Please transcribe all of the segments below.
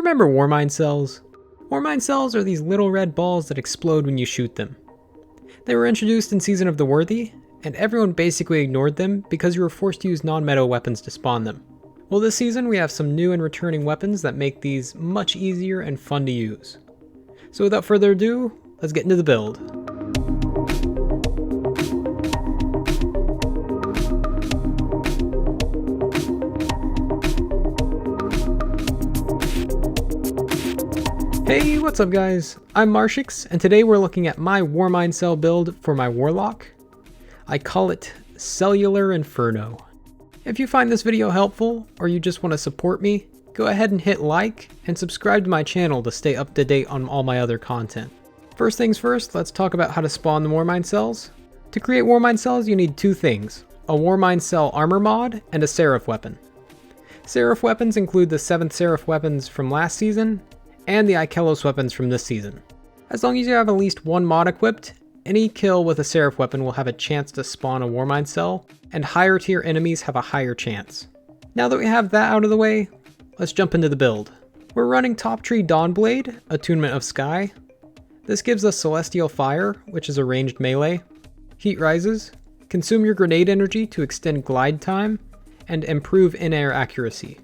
remember Warmind cells? Warmind cells are these little red balls that explode when you shoot them. They were introduced in Season of the Worthy, and everyone basically ignored them because you were forced to use non-meta weapons to spawn them. Well, this season we have some new and returning weapons that make these much easier and fun to use. So without further ado, let's get into the build. Hey, what's up guys? I'm Marshix, and today we're looking at my Warmind cell build for my Warlock. I call it Cellular Inferno. If you find this video helpful, or you just want to support me, go ahead and hit like, and subscribe to my channel to stay up to date on all my other content. First things first, let's talk about how to spawn the Warmind cells. To create Warmind cells, you need two things: a Warmind cell armor mod, and a Seraph weapon. Seraph weapons include the 7th Seraph weapons from last season, and the Ikelos weapons from this season. As long as you have at least one mod equipped, any kill with a Seraph weapon will have a chance to spawn a Warmind cell, and higher tier enemies have a higher chance. Now that we have that out of the way, let's jump into the build. We're running Top Tree Dawnblade, Attunement of Sky. This gives us Celestial Fire, which is a ranged melee, Heat Rises, consume your grenade energy to extend glide time, and improve in-air accuracy.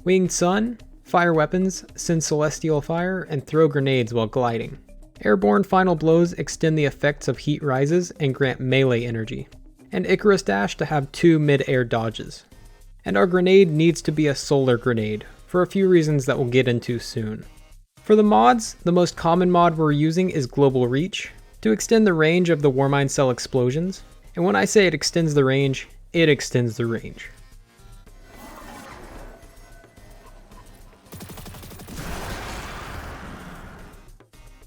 Winged Sun, fire weapons, send celestial fire, and throw grenades while gliding. Airborne final blows extend the effects of heat rises and grant melee energy. And Icarus Dash to have 2 mid-air dodges. And our grenade needs to be a solar grenade, for a few reasons that we'll get into soon. For the mods, the most common mod we're using is Global Reach, to extend the range of the Warmind cell explosions. And when I say it extends the range, it extends the range.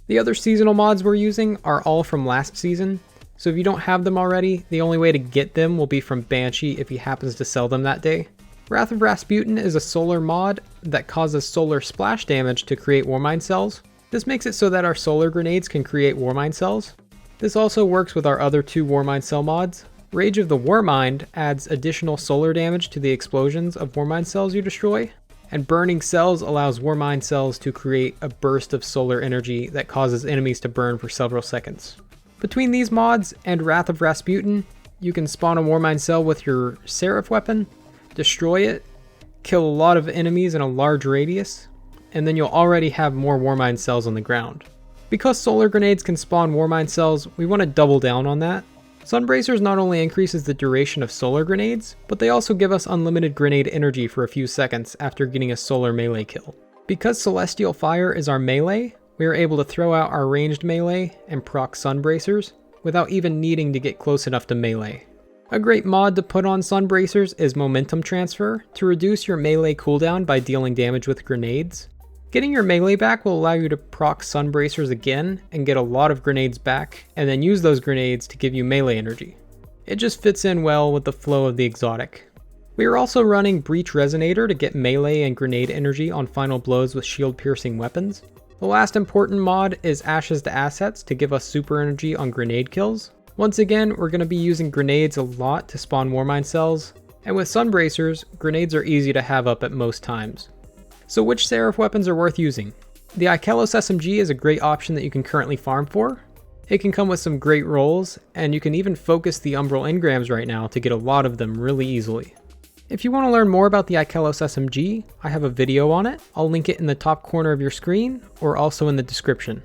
The other seasonal mods we're using are all from last season, so if you don't have them already, the only way to get them will be from Banshee if he happens to sell them that day. Wrath of Rasputin is a solar mod that causes solar splash damage to create Warmind cells. This makes it so that our solar grenades can create Warmind cells. This also works with our other 2 Warmind cell mods. Rage of the Warmind adds additional solar damage to the explosions of Warmind cells you destroy. And Burning Cells allows Warmind cells to create a burst of solar energy that causes enemies to burn for several seconds. Between these mods and Wrath of Rasputin, you can spawn a Warmind cell with your Seraph weapon, destroy it, kill a lot of enemies in a large radius, and then you'll already have more Warmind cells on the ground. Because solar grenades can spawn Warmind cells, we want to double down on that. Sunbracers not only increases the duration of solar grenades, but they also give us unlimited grenade energy for a few seconds after getting a solar melee kill. Because Celestial Fire is our melee, we are able to throw out our ranged melee and proc Sunbracers without even needing to get close enough to melee. A great mod to put on Sunbracers is Momentum Transfer to reduce your melee cooldown by dealing damage with grenades. Getting your melee back will allow you to proc Sunbracers again and get a lot of grenades back, and then use those grenades to give you melee energy. It just fits in well with the flow of the exotic. We are also running Breach Resonator to get melee and grenade energy on final blows with shield piercing weapons. The last important mod is Ashes to Assets to give us super energy on grenade kills. Once again, we're going to be using grenades a lot to spawn Warmind cells, and with Sunbracers, grenades are easy to have up at most times. So which Seraph weapons are worth using? The Ikelos SMG is a great option that you can currently farm for. It can come with some great rolls, and you can even focus the Umbral engrams right now to get a lot of them really easily. If you want to learn more about the Ikelos SMG, I have a video on it. I'll link it in the top corner of your screen, or also in the description.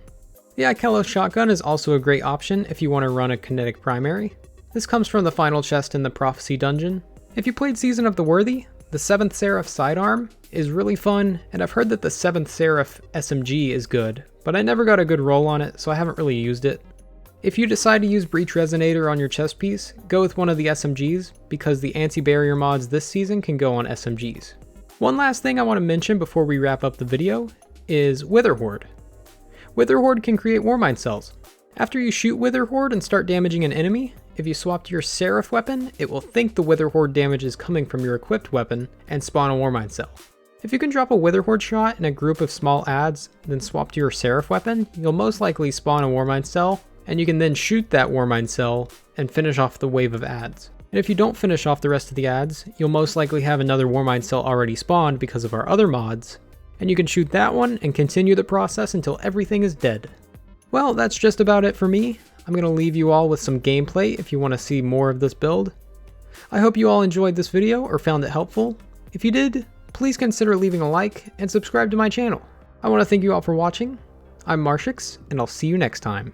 The Ikelos shotgun is also a great option if you want to run a kinetic primary. This comes from the final chest in the Prophecy dungeon. If you played Season of the Worthy, the 7th Seraph sidearm is really fun, and I've heard that the 7th Seraph SMG is good, but I never got a good roll on it, so I haven't really used it. If you decide to use Breach Resonator on your chest piece, go with one of the SMGs, because the anti-barrier mods this season can go on SMGs. One last thing I want to mention before we wrap up the video is Witherhoard. Witherhoard can create Warmind cells. After you shoot Witherhoard and start damaging an enemy, if you swap to your Seraph weapon, it will think the Witherhoard damage is coming from your equipped weapon and spawn a Warmind cell. If you can drop a Witherhoard shot in a group of small adds, then swap to your Seraph weapon, you'll most likely spawn a Warmind cell, and you can then shoot that Warmind cell and finish off the wave of adds. And if you don't finish off the rest of the adds, you'll most likely have another Warmind cell already spawned because of our other mods, And you can shoot that one and continue the process until everything is dead. Well, that's just about it for me. I'm going to leave you all with some gameplay if you want to see more of this build. I hope you all enjoyed this video or found it helpful. If you did, please consider leaving a like and subscribe to my channel. I want to thank you all for watching. I'm Marshix, and I'll see you next time.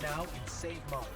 Now and save Mars.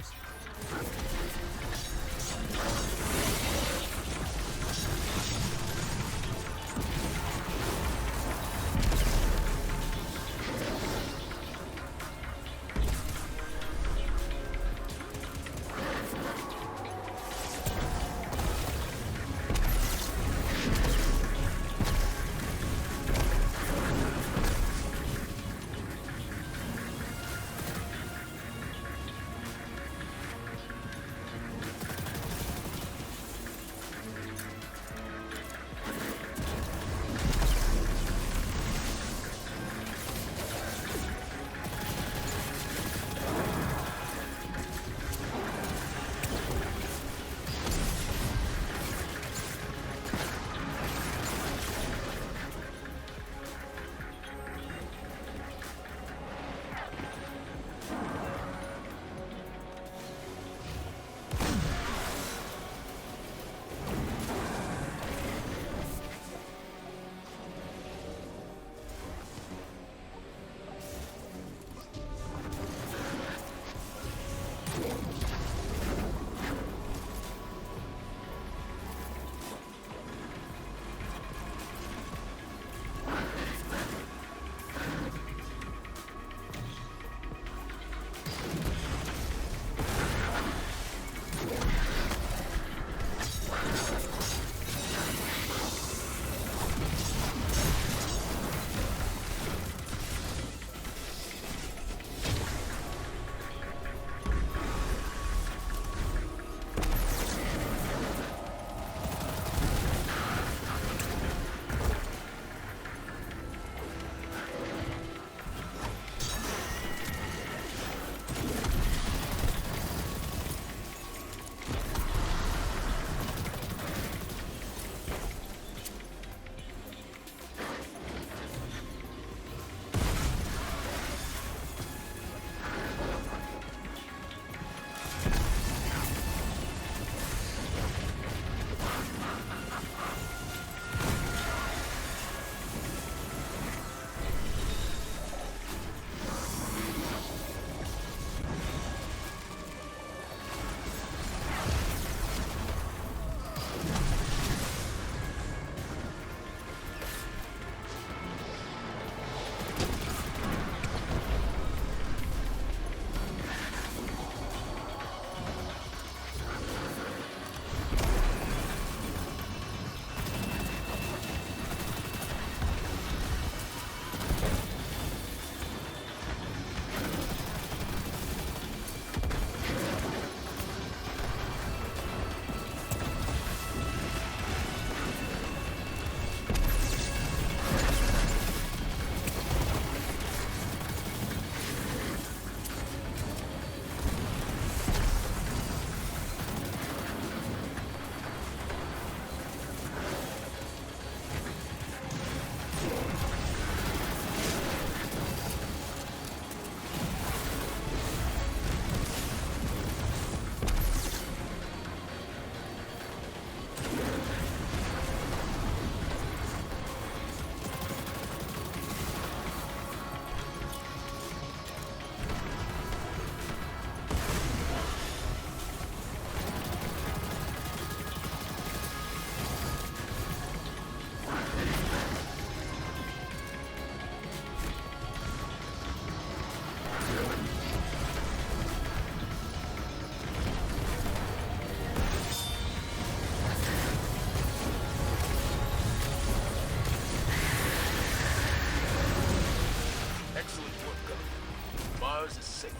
Excellent work, Governor. Mars is safe.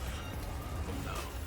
For now.